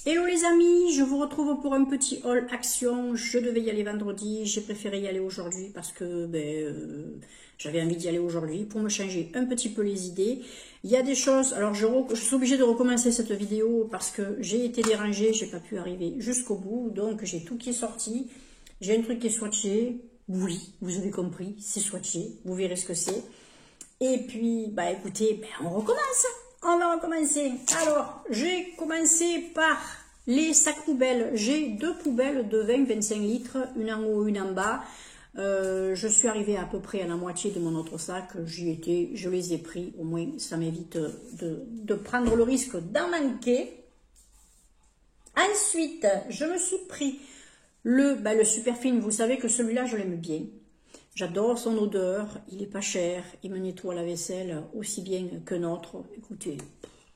Hello les amis, je vous retrouve pour un petit haul action. Je devais y aller vendredi, j'ai préféré y aller aujourd'hui parce que j'avais envie d'y aller aujourd'hui pour me changer un petit peu les idées. Il y a des choses, alors je suis obligée de recommencer cette vidéo parce que j'ai été dérangée, j'ai pas pu arriver jusqu'au bout, donc j'ai tout qui est sorti. J'ai un truc qui est swatché, oui, vous avez compris, c'est swatché, vous verrez ce que c'est. Et puis, écoutez, on recommence. On va recommencer. Alors, j'ai commencé par les sacs poubelles. J'ai deux poubelles de 20-25 litres, une en haut, une en bas. Je suis arrivée à peu près à la moitié de mon autre sac. J'y étais, je les ai pris. Au moins, ça m'évite de prendre le risque d'en manquer. Ensuite, je me suis pris le super film. Vous savez que celui-là, je l'aime bien. J'adore son odeur, il est pas cher, il me nettoie la vaisselle aussi bien qu'un autre. Écoutez,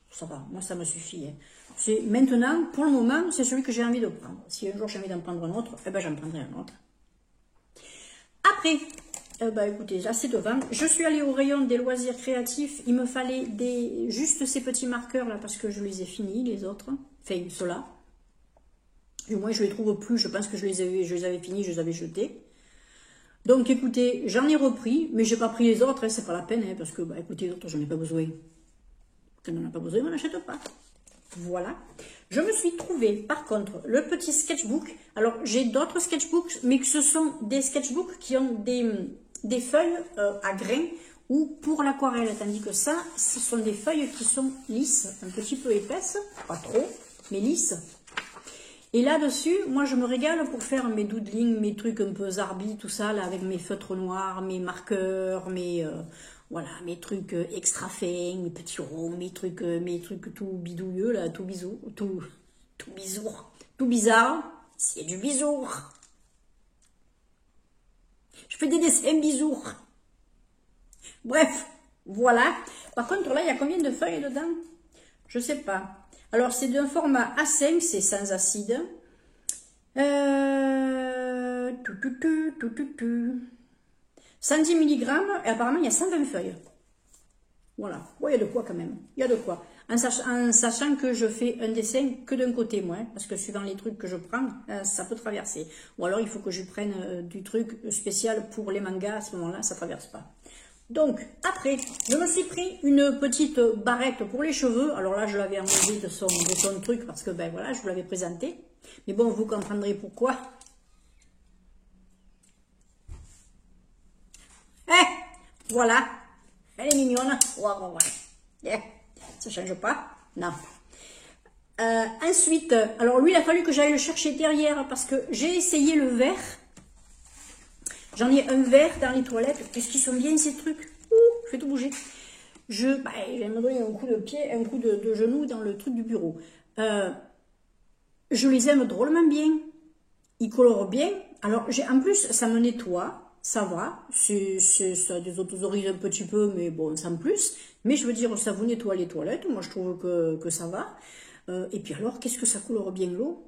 ça va, moi ça me suffit. Hein. Maintenant, pour le moment, c'est celui que j'ai envie de prendre. Si un jour j'ai envie d'en prendre un autre, j'en prendrai un autre. Après, écoutez, là c'est devant. Je suis allée au rayon des loisirs créatifs. Il me fallait juste ces petits marqueurs là parce que je les ai finis, les autres. Enfin, ceux-là. Du moins, je les trouve plus. Je pense que je les avais finis, je les avais jetés. Donc écoutez, j'en ai repris, mais j'ai pas pris les autres, hein, c'est pas la peine, hein, parce que écoutez, les autres, j'en ai pas besoin. Quand on n'en a pas besoin, on n'achète pas. Voilà. Je me suis trouvé, par contre, le petit sketchbook. Alors, j'ai d'autres sketchbooks, mais que ce sont des sketchbooks qui ont des feuilles à grains ou pour l'aquarelle, tandis que ça, ce sont des feuilles qui sont lisses, un petit peu épaisses, pas trop, mais lisses. Et là-dessus, moi, je me régale pour faire mes doodlings, mes trucs un peu zarbi, tout ça, là, avec mes feutres noirs, mes marqueurs, mes trucs extra fins, mes petits ronds, mes trucs tout bidouilleux, là, tout bizarre. C'est du bisour. Je fais des dessins bisour. Bref, voilà. Par contre, là, il y a combien de feuilles dedans? Je sais pas. Alors, c'est d'un format A5, c'est sans acide. 110 mg, et apparemment, il y a 120 feuilles. Voilà. Ouais, il y a de quoi quand même. Il y a de quoi. En sachant que je fais un dessin que d'un côté, moi, parce que suivant les trucs que je prends, ça peut traverser. Ou alors, il faut que je prenne du truc spécial pour les mangas. À ce moment-là, ça ne traverse pas. Donc, après, je me suis pris une petite barrette pour les cheveux. Alors là, je l'avais enlevé de son truc parce que, voilà, je vous l'avais présenté. Mais bon, vous comprendrez pourquoi. Voilà. Elle est mignonne. Yeah. Ça ne change pas. Non. Ensuite, alors lui, il a fallu que j'aille le chercher derrière parce que j'ai essayé le vert. J'en ai un vert dans les toilettes. Qu'est-ce qu'ils sont bien ces trucs? Ouh, je fais tout bouger. Je vais me donner un coup de pied, un coup de genou dans le truc du bureau. Je les aime drôlement bien. Ils colorent bien. Alors, en plus, ça me nettoie. Ça va. Ça désautorise un petit peu, mais bon, sans plus. Mais je veux dire, ça vous nettoie les toilettes. Moi, je trouve que ça va. Et puis alors, qu'est-ce que ça colore bien l'eau?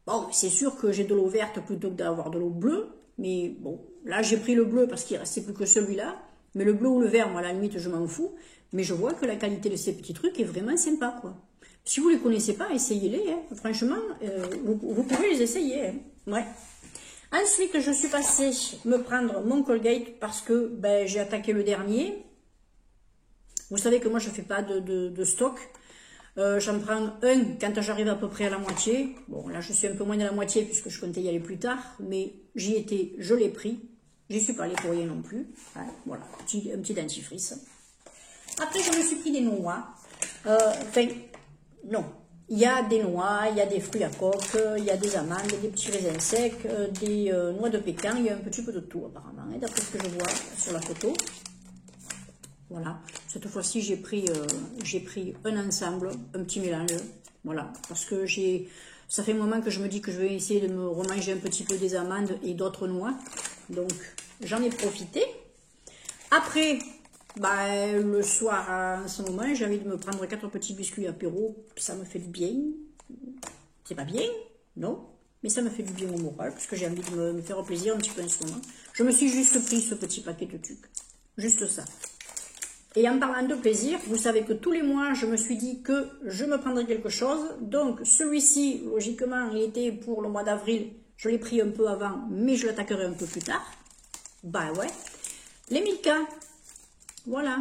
Bon, c'est sûr que j'ai de l'eau verte plutôt que d'avoir de l'eau bleue. Mais bon, là j'ai pris le bleu parce qu'il ne restait plus que celui-là. Mais le bleu ou le vert, moi à la limite je m'en fous. Mais je vois que la qualité de ces petits trucs est vraiment sympa, quoi. Si vous ne les connaissez pas, essayez-les. Hein. Franchement, vous pouvez les essayer. Hein. Ouais. Ensuite, je suis passée me prendre mon Colgate parce que j'ai attaqué le dernier. Vous savez que moi je ne fais pas de stock. J'en prends un quand j'arrive à peu près à la moitié. Bon, là, je suis un peu moins de la moitié puisque je comptais y aller plus tard. Mais j'y étais, je l'ai pris. J'y suis pas allée pour rien non plus. Ouais, voilà, un petit dentifrice. Après, je me suis pris des noix. Non. Il y a des noix, il y a des fruits à coque, il y a des amandes, des petits raisins secs, des noix de pécan. Il y a un petit peu de tout apparemment, hein, d'après ce que je vois sur la photo. Voilà, cette fois-ci j'ai pris un ensemble, un petit mélange, voilà, parce que ça fait un moment que je me dis que je vais essayer de me remanger un petit peu des amandes et d'autres noix, donc j'en ai profité. Après, le soir en ce moment, j'ai envie de me prendre 4 petits biscuits apéro, ça me fait du bien, c'est pas bien, non, mais ça me fait du bien au moral, parce que j'ai envie de me faire plaisir un petit peu en ce moment. Je me suis juste pris ce petit paquet de trucs, juste ça. Et en parlant de plaisir, vous savez que tous les mois, je me suis dit que je me prendrais quelque chose. Donc, celui-ci, logiquement, il était pour le mois d'avril. Je l'ai pris un peu avant, mais je l'attaquerai un peu plus tard. Bah ouais. Les Milka. Voilà.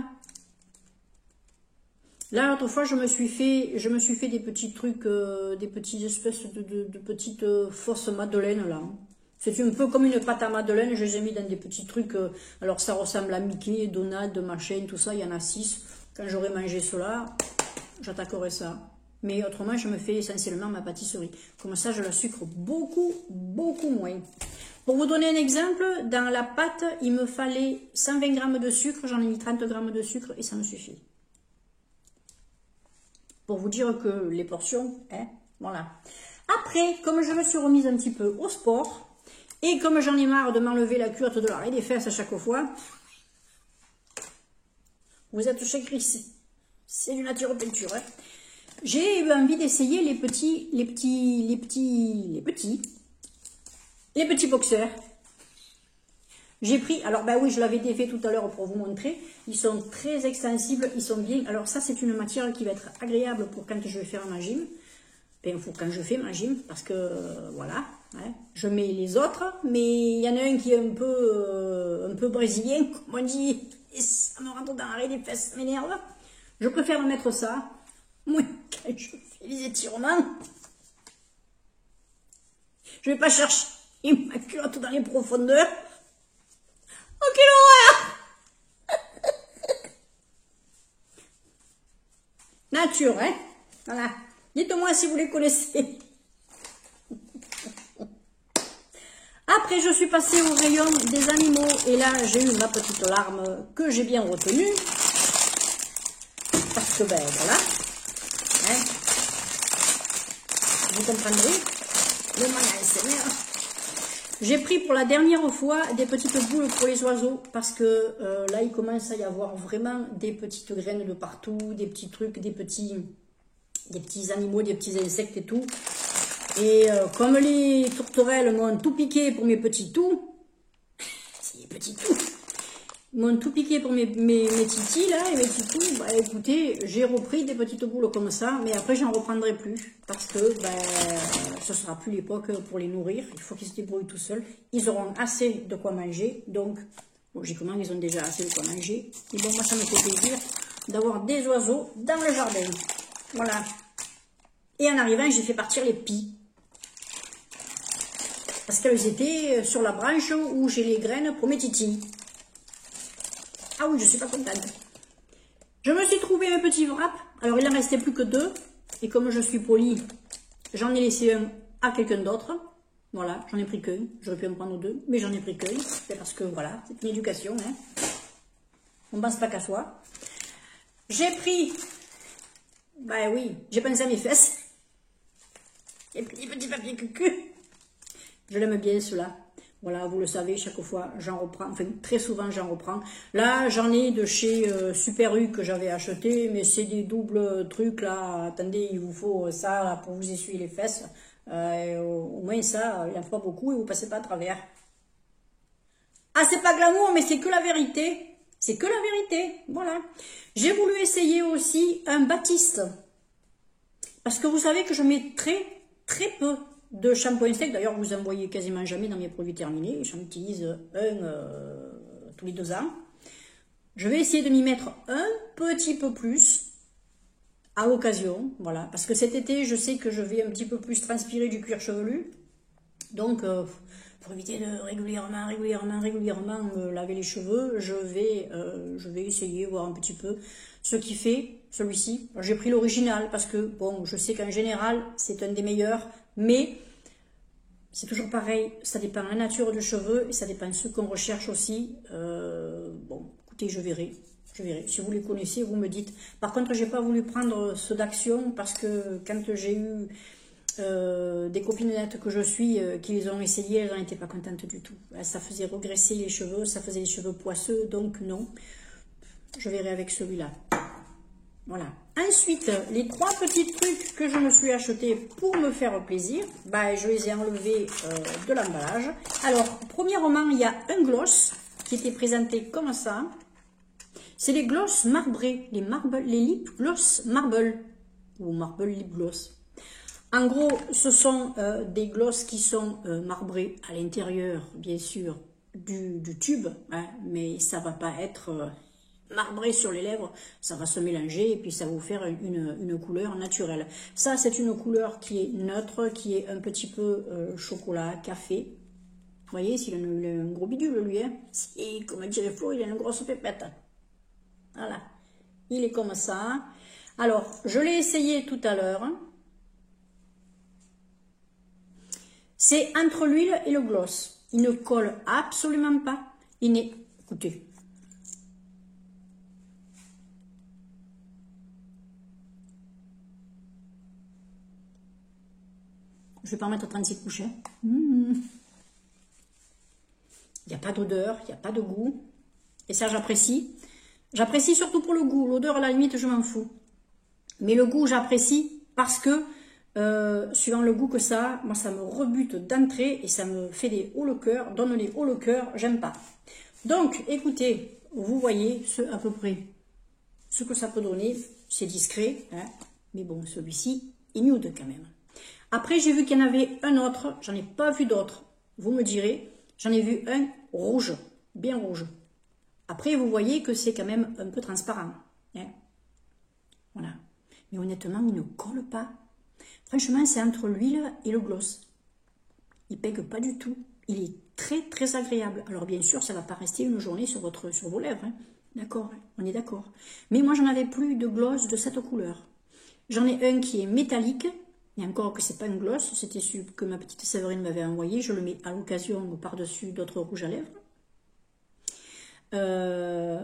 Là, l'autre fois, je me suis fait des petits trucs, des petites espèces de petites fausses madeleines, là. C'est un peu comme une pâte à madeleine, je les ai mis dans des petits trucs, alors ça ressemble à Mickey, Donald, machin, tout ça, il y en a 6. Quand j'aurai mangé cela, j'attaquerai ça. Mais autrement, je me fais essentiellement ma pâtisserie. Comme ça, je la sucre beaucoup, beaucoup moins. Pour vous donner un exemple, dans la pâte, il me fallait 120 g de sucre, j'en ai mis 30 g de sucre et ça me suffit. Pour vous dire que les portions, hein, voilà. Après, comme je me suis remise un petit peu au sport, et comme j'en ai marre de m'enlever la culotte de l'arrêt des fesses à chaque fois, vous êtes chez Chris, c'est du nature peinture. Hein. J'ai eu envie d'essayer les petits boxeurs. J'ai pris, alors ben oui, je l'avais défait tout à l'heure pour vous montrer, ils sont très extensibles, ils sont bien, alors ça c'est une matière qui va être agréable pour quand je vais faire ma gym, quand je fais ma gym, parce que voilà, hein, je mets les autres, mais il y en a un qui est un peu brésilien, comme on dit, et ça me rentre dans l'arrêt des fesses, ça m'énerve. Je préfère me mettre ça, moi, quand je fais les étirements, je vais pas chercher ma culotte dans les profondeurs. Oh, quelle horreur! Nature, hein? Voilà. Dites-moi si vous les connaissez. Après, je suis passée au rayon des animaux. Et là, j'ai eu ma petite larme que j'ai bien retenue. Parce que, ben, voilà. Hein? Vous comprendrez. Le manga SMR. J'ai pris pour la dernière fois des petites boules pour les oiseaux parce que là, il commence à y avoir vraiment des petites graines de partout, des petits trucs, des petits animaux, des petits insectes et tout. Et comme les tourterelles m'ont tout piqué pour mes petits toux, c'est les petits toux, m'ont tout piqué pour mes titis là, et mes petits toux, bah écoutez, j'ai repris des petites boules comme ça, mais après j'en reprendrai plus, parce que ben, ce sera plus l'époque pour les nourrir, il faut qu'ils se débrouillent tout seuls, ils auront assez de quoi manger, donc logiquement ils ont déjà assez de quoi manger, et bon moi ça me fait plaisir d'avoir des oiseaux dans le jardin, voilà. Et en arrivant j'ai fait partir les pies, parce qu'elles étaient sur la branche où j'ai les graines pour mes titis. Ah oui, je suis pas contente. Je me suis trouvé un petit wrap. Alors, il en restait plus que 2. Et comme je suis polie, j'en ai laissé un à quelqu'un d'autre. Voilà, j'en ai pris qu'un. J'aurais pu en prendre 2, mais j'en ai pris qu'un. C'est parce que, voilà, c'est une éducation. Hein. On ne passe pas qu'à soi. J'ai pris... Ben oui, j'ai pensé à mes fesses. Les petits papiers cucu. Je l'aime bien, ceux-là. Voilà, vous le savez, chaque fois, j'en reprends. Enfin, très souvent, j'en reprends. Là, j'en ai de chez Super U que j'avais acheté, mais c'est des doubles trucs, là. Attendez, il vous faut ça là, pour vous essuyer les fesses. Au moins, ça, il n'en faut pas beaucoup et vous passez pas à travers. Ah, c'est pas glamour, mais c'est que la vérité. C'est que la vérité. Voilà. J'ai voulu essayer aussi un Baptiste. Parce que vous savez que je mets très peu de shampoing sec. D'ailleurs, vous en voyez quasiment jamais dans mes produits terminés. J'en utilise un tous les 2 ans. Je vais essayer de m'y mettre un petit peu plus à l'occasion. Voilà. Parce que cet été, je sais que je vais un petit peu plus transpirer du cuir chevelu. Donc, pour éviter de régulièrement me laver les cheveux, je vais essayer, voir un petit peu ce qui fait celui-ci. J'ai pris l'original parce que, bon, je sais qu'en général, c'est un des meilleurs, mais c'est toujours pareil, ça dépend de la nature du cheveu et ça dépend de ce qu'on recherche aussi. Bon, écoutez, je verrai. Si vous les connaissez, vous me dites. Par contre, j'ai pas voulu prendre ceux d'Action parce que quand j'ai eu des copinettes que je suis qui les ont essayées, elles n'en étaient pas contentes du tout. Ça faisait regresser les cheveux, ça faisait les cheveux poisseux, donc non. Je verrai avec celui-là. Voilà. Ensuite, les 3 petits trucs que je me suis achetés pour me faire plaisir, bah, je les ai enlevés de l'emballage. Alors, premièrement, il y a un gloss qui était présenté comme ça. C'est les gloss marbrés, les lip gloss marble, ou marble lip gloss. En gros, ce sont des glosses qui sont marbrés à l'intérieur, bien sûr, du tube, hein, mais ça va pas être marbré sur les lèvres, ça va se mélanger et puis ça va vous faire une couleur naturelle. Ça, c'est une couleur qui est neutre, qui est un petit peu chocolat, café. Vous voyez, s'il a un gros bidule, lui, hein. Et comme dirait Flo, il a une grosse pépette. Voilà, il est comme ça. Alors, je l'ai essayé tout à l'heure. C'est entre l'huile et le gloss. Il ne colle absolument pas. Il n'est... Écoutez. Je ne vais pas en mettre 36 couches. Hein. Il n'y a pas d'odeur, il n'y a pas de goût. Et ça, j'apprécie. J'apprécie surtout pour le goût. L'odeur, à la limite, je m'en fous. Mais le goût, j'apprécie parce que, suivant le goût que ça a, moi, ça me rebute d'entrée et ça me fait des hauts le cœur. Donne les hauts le cœur, j'aime pas. Donc, écoutez, vous voyez à peu près ce que ça peut donner. C'est discret, hein, mais bon, celui-ci, il nude quand même. Après, j'ai vu qu'il y en avait un autre. J'en ai pas vu d'autres. Vous me direz, j'en ai vu un rouge, bien rouge. Après, vous voyez que c'est quand même un peu transparent. Hein. Voilà. Mais honnêtement, il ne colle pas. Franchement, c'est entre l'huile et le gloss. Il ne pègue pas du tout. Il est très, très agréable. Alors, bien sûr, ça ne va pas rester une journée sur vos lèvres. Hein. D'accord, on est d'accord. Mais moi, j'en avais plus de gloss de cette couleur. J'en ai un qui est métallique. Et encore que c'est pas un gloss, c'était celui que ma petite Séverine m'avait envoyé. Je le mets à l'occasion par-dessus d'autres rouges à lèvres.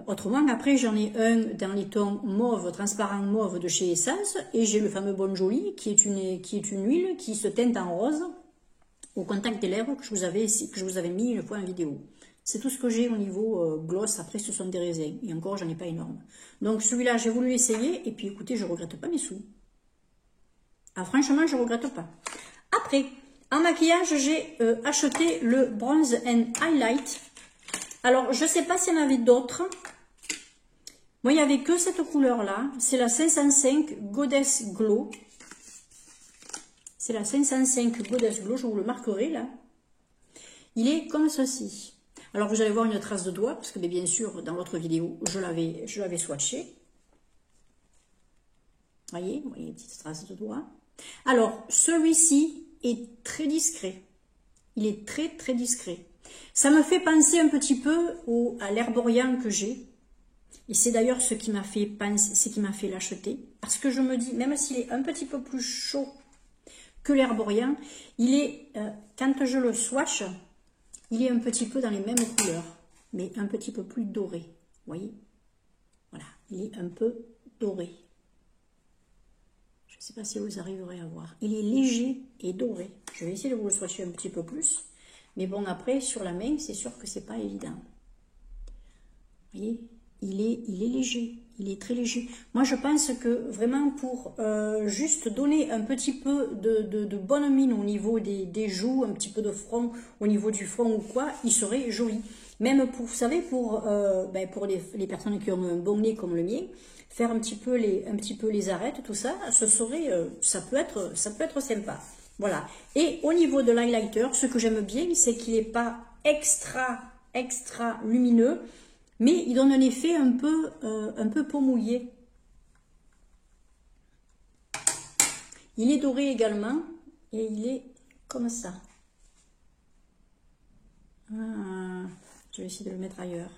Autrement, après, j'en ai un dans les tons mauve, transparent mauve de chez Essence. Et j'ai le fameux Bon Joli, qui est une huile qui se teinte en rose au contact des lèvres que je vous avais mis une fois en vidéo. C'est tout ce que j'ai au niveau gloss. Après, ce sont des raisins. Et encore, j'en ai pas énorme. Donc, celui-là, j'ai voulu l'essayer. Et puis, écoutez, je regrette pas mes sous. Ah, franchement, je regrette pas. Après, en maquillage, j'ai acheté le Bronze and Highlight. Alors, je ne sais pas s'il y en avait d'autres. Moi, il n'y avait que cette couleur-là. C'est la 505 Goddess Glow. C'est la 505 Goddess Glow. Je vous le marquerai, là. Il est comme ceci. Alors, vous allez voir une trace de doigt, parce que bien sûr, dans l'autre vidéo, je l'avais swatché. Vous voyez, une petite trace de doigt. Alors, celui-ci est très discret. Il est très, très discret. Ça me fait penser un petit peu à l'herborian que j'ai. Et c'est d'ailleurs ce qui m'a fait penser, ce qui m'a fait l'acheter. Parce que je me dis, même s'il est un petit peu plus chaud que l'herborian, il est, quand je le swatch, il est un petit peu dans les mêmes couleurs. Mais un petit peu plus doré. Vous voyez? Voilà, il est un peu doré. Je ne sais pas si vous arriverez à voir. Il est léger et doré. Je vais essayer de vous le swatcher un petit peu plus. Mais bon, après, sur la main, c'est sûr que c'est pas évident. Vous voyez, il est léger. Il est très léger. Moi, je pense que vraiment pour juste donner un petit peu de bonne mine au niveau des joues, un petit peu de front, au niveau du front ou quoi, il serait joli. Même pour, vous savez, pour les personnes qui ont un bon nez comme le mien, faire un petit peu les arêtes, tout ça, ça peut être sympa. Voilà. Et au niveau de l'highlighter, ce que j'aime bien, c'est qu'il n'est pas extra lumineux, mais il donne un effet un peu peau mouillée. Il est doré également, et il est comme ça. Ah, je vais essayer de le mettre ailleurs.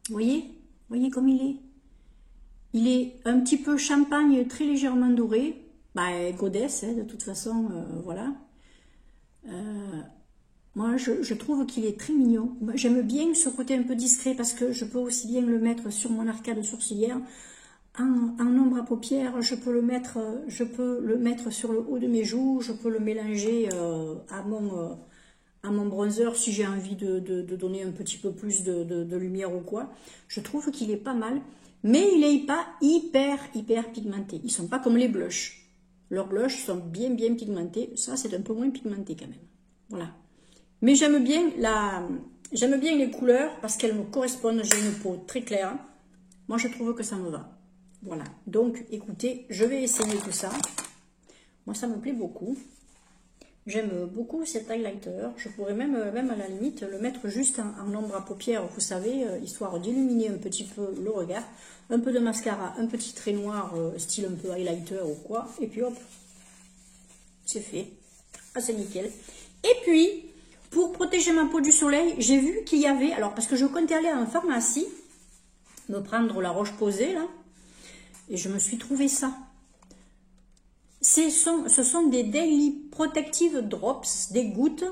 Vous voyez comme il est? Il est un petit peu champagne, très légèrement doré. Bah, Goddess, hein, de toute façon, voilà. Moi, je trouve qu'il est très mignon. J'aime bien ce côté un peu discret parce que je peux aussi bien le mettre sur mon arcade sourcilière. En ombre à paupières, je peux le mettre sur le haut de mes joues. Je peux le mélanger à mon bronzer si j'ai envie de donner un petit peu plus de lumière ou quoi. Je trouve qu'il est pas mal. Mais il n'est pas hyper pigmenté. Ils ne sont pas comme les blushs. Leurs blushs sont bien pigmentés. Ça, c'est un peu moins pigmenté quand même. Voilà. Mais j'aime bien les couleurs parce qu'elles me correspondent. J'ai une peau très claire. Moi, je trouve que ça me va. Voilà. Donc, écoutez, je vais essayer tout ça. Moi, ça me plaît beaucoup. J'aime beaucoup cet highlighter. Je pourrais même à la limite le mettre juste en ombre à paupières, vous savez, histoire d'illuminer un petit peu le regard. Un peu de mascara, un petit trait noir, style un peu highlighter ou quoi. Et puis hop, c'est fait. Ah, c'est nickel. Et puis, pour protéger ma peau du soleil, j'ai vu qu'il y avait... Alors, parce que je comptais aller à une pharmacie, me prendre la Roche-Posay, là. Et je me suis trouvé ça. Ce sont des Daily Protective Drops, des gouttes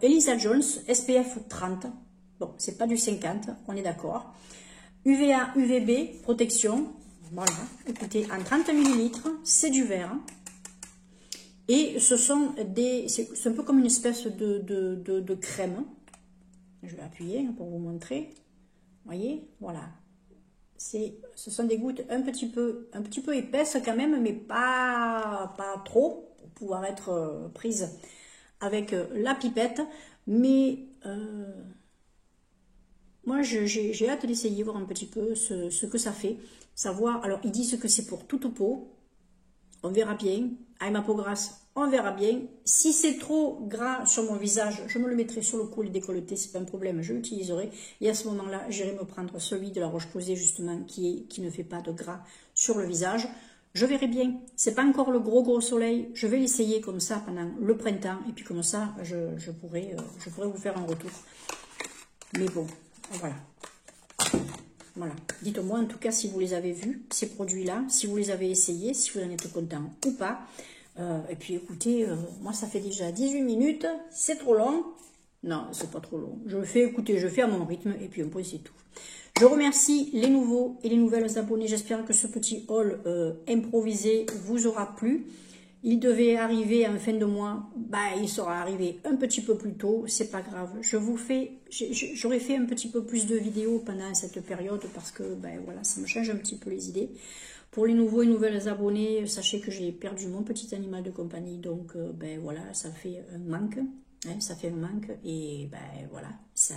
Elisa Jones, SPF 30. Bon, c'est pas du 50, on est d'accord. UVA, UVB, protection. Voilà, écoutez, en 30 ml, c'est du vert. Et ce sont des... C'est un peu comme une espèce de crème. Je vais appuyer pour vous montrer. Vous voyez, voilà. Ce sont des gouttes un petit peu épaisses quand même, mais pas trop, pour pouvoir être prises avec la pipette. Mais moi, j'ai hâte d'essayer, voir un petit peu ce que ça fait. Savoir, alors ils disent que c'est pour toute peau. On verra bien. Avec ma peau grasse, on verra bien. Si c'est trop gras sur mon visage, je me le mettrai sur le col et décolleté, c'est pas un problème, je l'utiliserai. Et à ce moment-là, j'irai me prendre celui de la Roche-Posay, justement, qui ne fait pas de gras sur le visage. Je verrai bien. C'est pas encore le gros soleil. Je vais l'essayer comme ça pendant le printemps. Et puis comme ça, je pourrai vous faire un retour. Mais bon, voilà. Voilà, dites-moi en tout cas si vous les avez vus, ces produits-là, si vous les avez essayés, si vous en êtes content ou pas. Et puis écoutez, moi ça fait déjà 18 minutes, c'est trop long. Non, c'est pas trop long. Je fais à mon rythme et puis un point c'est tout. Je remercie les nouveaux et les nouvelles abonnés. J'espère que ce petit haul improvisé vous aura plu. Il devait arriver en fin de mois, il sera arrivé un petit peu plus tôt, c'est pas grave. J'aurais fait un petit peu plus de vidéos pendant cette période parce que voilà, ça me change un petit peu les idées. Pour les nouveaux et nouvelles abonnés, sachez que j'ai perdu mon petit animal de compagnie, donc voilà, ça fait un manque. Hein, ça fait un manque et voilà, ça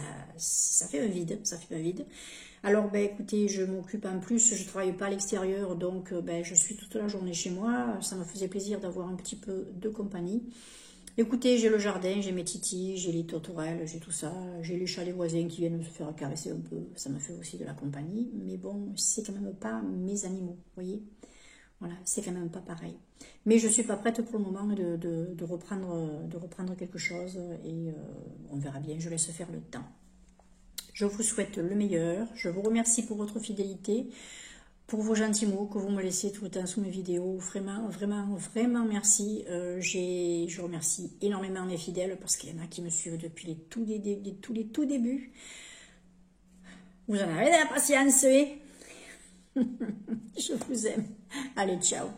fait un vide, Alors écoutez, je m'occupe en plus, je travaille pas à l'extérieur, donc je suis toute la journée chez moi. Ça me faisait plaisir d'avoir un petit peu de compagnie. Écoutez, j'ai le jardin, j'ai mes titis, j'ai les tourterelles, j'ai tout ça, j'ai les chats des voisins qui viennent me faire caresser un peu, ça me fait aussi de la compagnie, mais bon, c'est quand même pas mes animaux, vous voyez. Voilà, c'est quand même pas pareil. Mais je suis pas prête pour le moment de reprendre quelque chose et on verra bien, je laisse faire le temps. Je vous souhaite le meilleur, je vous remercie pour votre fidélité, pour vos gentils mots que vous me laissez tout le temps sous mes vidéos. Vraiment merci. Je remercie énormément mes fidèles parce qu'il y en a qui me suivent depuis les tout débuts. Vous en avez de la patience, oui. Je vous aime. Allez, ciao.